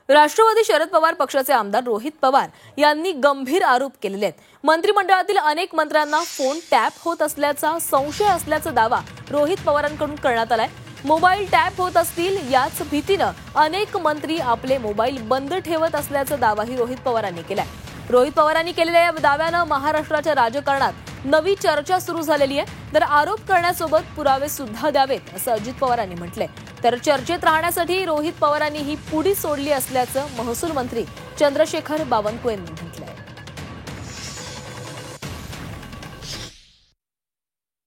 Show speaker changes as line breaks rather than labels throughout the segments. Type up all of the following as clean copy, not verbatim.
राष्ट्रवादी शरद पवार पक्षाचे आमदार रोहित पवार यांनी गंभीर आरोप केलेले आहेत। मंत्रिमंडळातील अनेक मंत्र्यांना फोन टॅप होत असल्याचा संशय असल्याचा दावा रोहित पवारांकडून करण्यात आलाय। मोबाईल टॅप होत असतील याच भीतीने अनेक मंत्री आपले मोबाईल बंद ठेवत असल्याचा दावाही रोहित पवारांनी केलाय। रोहित पवारांनी केलेल्या या दाव्याने महाराष्ट्राच्या राजकारणात नवी चर्चा सुरू झालेली आहे। तर आरोप करण्यासोबत पुरावे सुद्धा द्यावेत असं अजित पवारांनी म्हटलंय। तर चर्चेत राहण्यासाठी रोहित पवारांनी ही पुडी सोडली असल्याचं महसूल मंत्री चंद्रशेखर बावनकुळे यांनी म्हटलंय।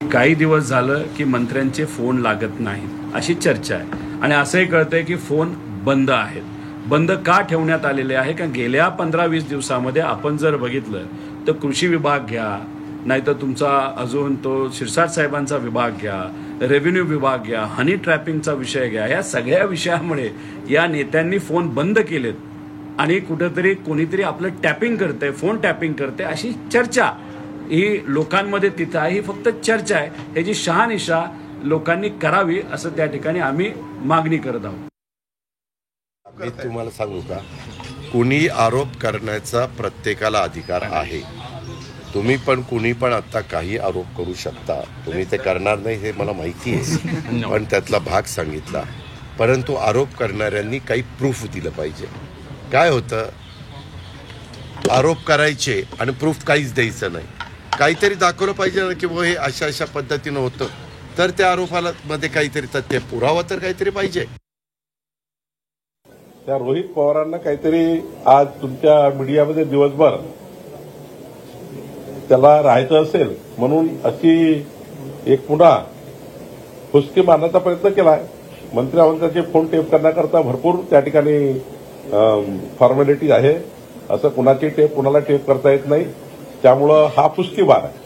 काही दिवस झालं की मंत्र्यांचे फोन लागत नाहीत अशी चर्चा आहे आणि असंही कळतंय की फोन बंद आहेत। बंद का ठेवण्यात आलेले आहे का गेल्या 15-20 दिवसामध्ये आपण जर बघितलं तर कृषी विभाग घ्या, नाहीतर तुमचा अजून तो शिरसाट साहेबांचा विभाग घ्या, रेव्हेन्यू विभाग घ्या, हनी ट्रॅपिंगचा विषय घ्या, या सगळ्या विषयामुळे या नेत्यांनी फोन बंद केलेत आणि कुठेतरी कोणीतरी आपलं टॅपिंग करतंय, फोन टॅपिंग करते अशी चर्चा ही लोकांमध्ये तिथं आहे। ही फक्त चर्चा आहे, ह्याची शहानिशा लोकांनी करावी असं त्या ठिकाणी आम्ही मागणी करत आहोत।
मी तुम्हाला सांगू का, कुणी आरोप करण्याचा प्रत्येकाला अधिकार आहे। तुम्ही पण कुणी पण आता काही आरोप करू शकता, तुम्ही ते करणार नाही हे मला माहिती आहे, पण त्यातला भाग सांगितला। परंतु आरोप करणाऱ्यांनी काही प्रूफ दिलं पाहिजे। काय होतं, आरोप करायचे आणि प्रूफ काहीच द्यायचं नाही, काहीतरी दाखवलं पाहिजे ना की वो हे अशा अशा पद्धतीनं होतं, तर त्या आरोपाला मध्ये काहीतरी तथ्य पुरावा तर काहीतरी पाहिजे।
त्या रोहित पवारांना काहीतरी आज तुमच्या मीडियामध्ये दिवसभर त्याला राहायचं असेल म्हणून अशी एक पुन्हा फुसकी मारण्याचा प्रयत्न केलाय। मंत्र्यांचे फोन टेप करण्याकरता भरपूर त्या ठिकाणी फॉर्मॅलिटी आहे। असं कुणाची टेप कुणाला टेप करता येत नाही, त्यामुळं हा फुसकी मार आहे।